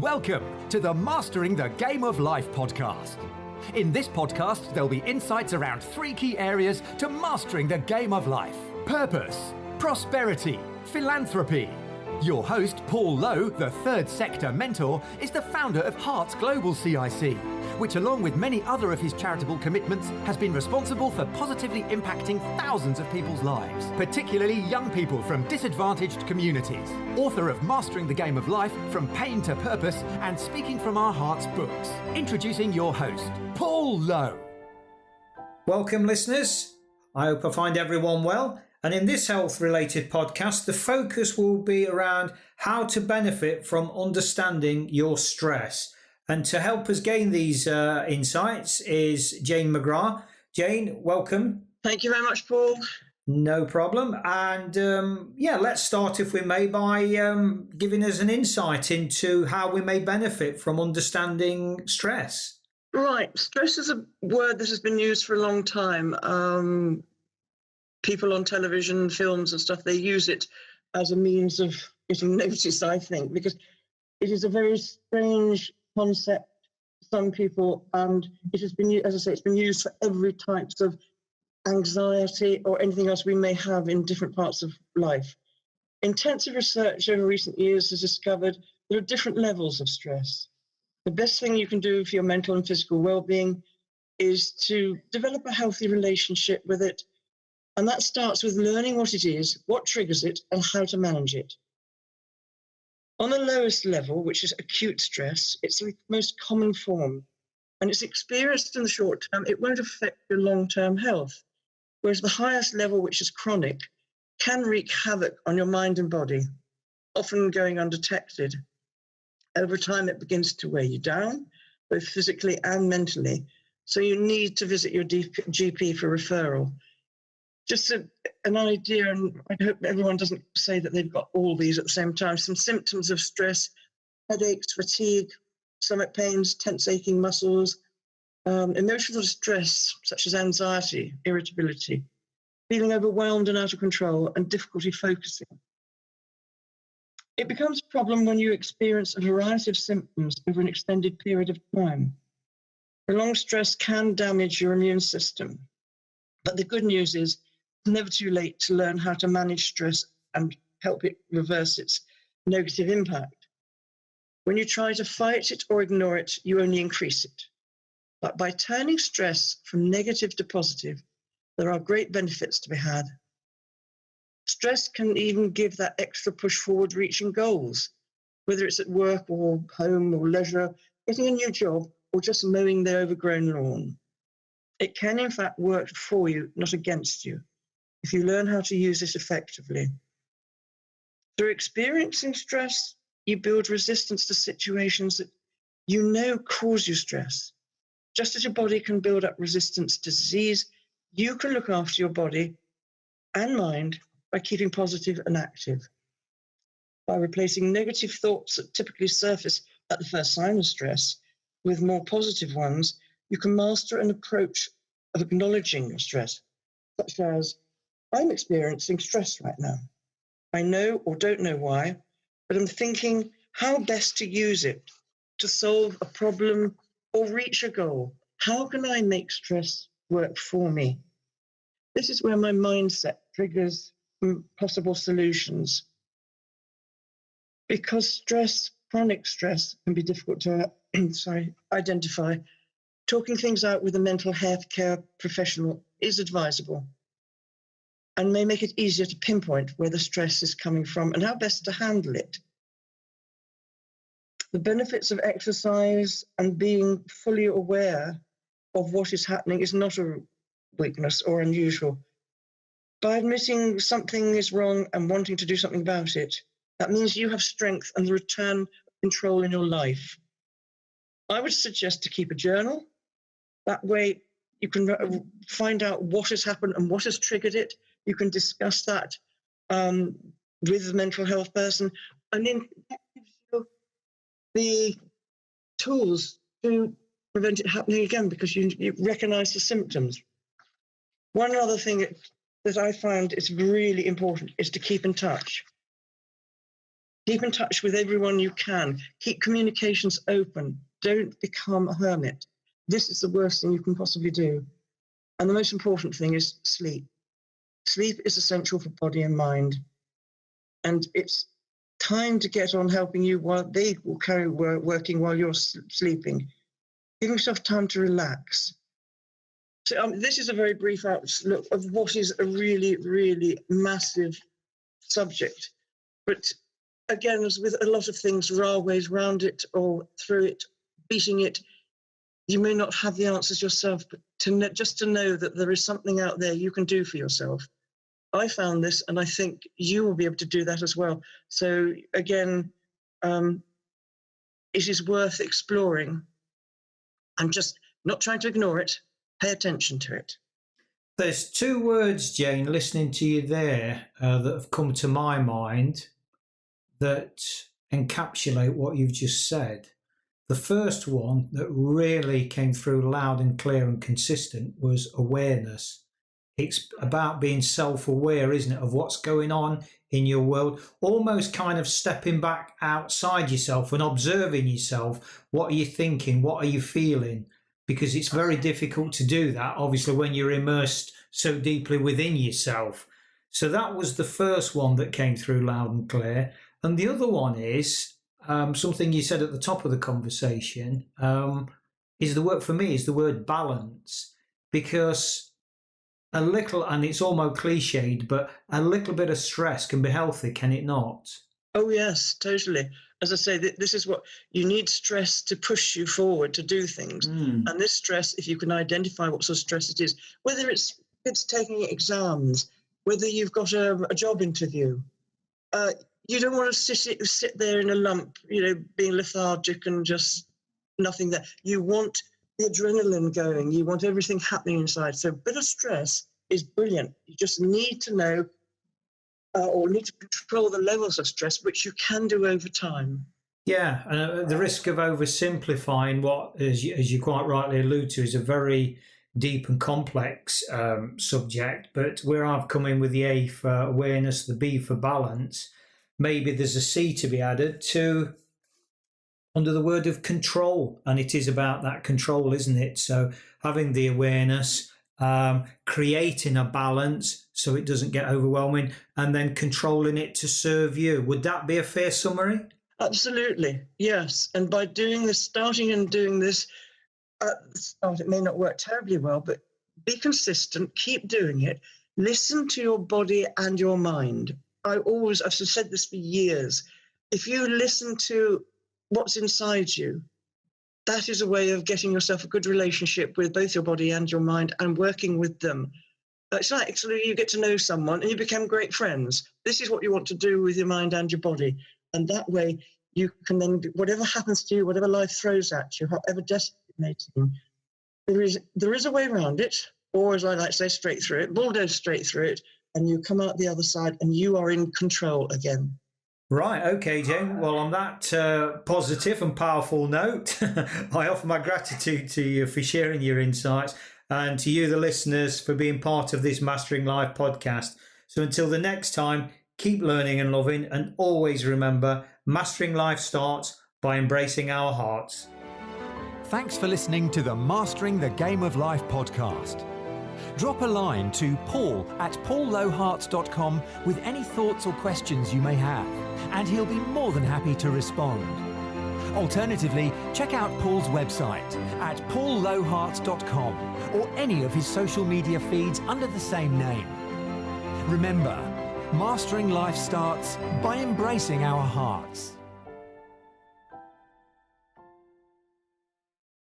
Welcome to the Mastering the Game of Life podcast. In this podcast, there'll be insights around 3 key areas to mastering the game of life: purpose, prosperity, philanthropy. Your host, Paul Lowe, the third sector mentor, is the founder of Hearts Global CIC, which along with many other of his charitable commitments has been responsible for positively impacting thousands of people's lives, particularly young people from disadvantaged communities. Author of Mastering the Game of Life, From Pain to Purpose, and Speaking from Our Hearts books. Introducing your host, Paul Lowe. Welcome, listeners. I hope I find everyone well. And in this health-related podcast, the focus will be around how to benefit from understanding your stress. And to help us gain these insights is Jane McGrath. Jane, welcome. Thank you very much, Paul. No problem. And let's start, if we may, by giving us an insight into how we may benefit from understanding stress. Right. Stress is a word that has been used for a long time. People on television, films and stuff, they use it as a means of getting noticed, I think, because it is a very strange concept to some people, and it has been, as I say, it's been used for every types of anxiety or anything else we may have in different parts of life. Intensive research over recent years has discovered there are different levels of stress. The best thing you can do for your mental and physical well-being is to develop a healthy relationship with it. And that starts with learning what it is, what triggers it, and how to manage it. On the lowest level, which is acute stress, it's the most common form, and it's experienced in the short term. It won't affect your long-term health, whereas the highest level, which is chronic, can wreak havoc on your mind and body, often going undetected. Over time, it begins to weigh you down, both physically and mentally, so you need to visit your GP for referral. Just an idea, and I hope everyone doesn't say that they've got all these at the same time. Some symptoms of stress: headaches, fatigue, stomach pains, tense aching muscles, emotional distress such as anxiety, irritability, feeling overwhelmed and out of control, and difficulty focusing. It becomes a problem when you experience a variety of symptoms over an extended period of time. Prolonged stress can damage your immune system, but the good news is it's never too late to learn how to manage stress and help it reverse its negative impact. When you try to fight it or ignore it, you only increase it. But by turning stress from negative to positive, there are great benefits to be had. Stress can even give that extra push forward reaching goals, whether it's at work or home or leisure, getting a new job, or just mowing the overgrown lawn. It can in fact work for you, not against you, if you learn how to use it effectively. Through experiencing stress, you build resistance to situations that you know cause you stress. Just as your body can build up resistance to disease, you can look after your body and mind by keeping positive and active. By replacing negative thoughts that typically surface at the first sign of stress with more positive ones, you can master an approach of acknowledging your stress, such as, I'm experiencing stress right now. I know or don't know why, but I'm thinking how best to use it to solve a problem or reach a goal. How can I make stress work for me? This is where my mindset triggers possible solutions. Because stress, chronic stress, can be difficult to identify, talking things out with a mental health care professional is advisable and may make it easier to pinpoint where the stress is coming from and how best to handle it. The benefits of exercise and being fully aware of what is happening is not a weakness or unusual. By admitting something is wrong and wanting to do something about it, that means you have strength and the return of control in your life. I would suggest to keep a journal. That way you can find out what has happened and what has triggered it. You can discuss that with a mental health person, and then that gives you the tools to prevent it happening again, because you recognize the symptoms. One other thing that I find is really important is to keep in touch. Keep in touch with everyone you can. Keep communications open. Don't become a hermit. This is the worst thing you can possibly do. And the most important thing is sleep. Sleep is essential for body and mind. And it's time to get on helping you while they will carry working while you're sleeping. Give yourself time to relax. So this is a very brief outlook of what is a really, really massive subject. But again, as with a lot of things, there are ways around it or through it, beating it. You may not have the answers yourself, but just to know that there is something out there you can do for yourself. I found this, and I think you will be able to do that as well. So again, it is worth exploring and just not trying to ignore it. Pay attention to it. There's two words, Jane, listening to you there that have come to my mind that encapsulate what you've just said. The first one that really came through loud and clear and consistent was awareness. It's about being self-aware, isn't it, of what's going on in your world, almost kind of stepping back outside yourself and observing yourself. What are you thinking? What are you feeling? Because it's very difficult to do that, obviously, when you're immersed so deeply within yourself. So that was the first one that came through loud and clear. And the other one is something you said at the top of the conversation, is the word balance. Because a little, and it's almost cliched, but a little bit of stress can be healthy, can it not? Oh, yes, totally. As I say, this is what you need: stress to push you forward to do things. And this stress, if you can identify what sort of stress it is, whether it's taking exams, whether you've got a job interview, you don't want to sit there in a lump, being lethargic and just nothing there. You want the adrenaline going. You want everything happening inside. So a bit of stress is brilliant. You just need to know or need to control the levels of stress, which you can do over time. Yeah, and the risk of oversimplifying what, as you quite rightly allude to, is a very deep and complex subject. But where I've come in with the A for awareness, the B for balance, maybe there's a C to be added to under the word of control. And it is about that control, isn't it? So having the awareness, creating a balance so it doesn't get overwhelming, and then controlling it to serve you. Would that be a fair summary? Absolutely, yes. And by starting and doing this, at the start, it may not work terribly well, but be consistent, keep doing it. Listen to your body and your mind. I've said this for years. If you listen to what's inside you, that is a way of getting yourself a good relationship with both your body and your mind and working with them. It's like actually you get to know someone and you become great friends. This is what you want to do with your mind and your body. And that way you can then, whatever happens to you, whatever life throws at you, however decimating, there is a way around it, or as I like to say, straight through it, bulldoze straight through it, and you come out the other side and you are in control again. Right, okay, Jane. Well, on that positive and powerful note, I offer my gratitude to you for sharing your insights, and to you, the listeners, for being part of this Mastering Life podcast. So until the next time, keep learning and loving, and always remember, Mastering Life starts by embracing our hearts. Thanks for listening to the Mastering the Game of Life podcast. Drop a line to paul@paullowehearts.com with any thoughts or questions you may have, and he'll be more than happy to respond. Alternatively, check out Paul's website at paullowehearts.com or any of his social media feeds under the same name. Remember, mastering life starts by embracing our hearts.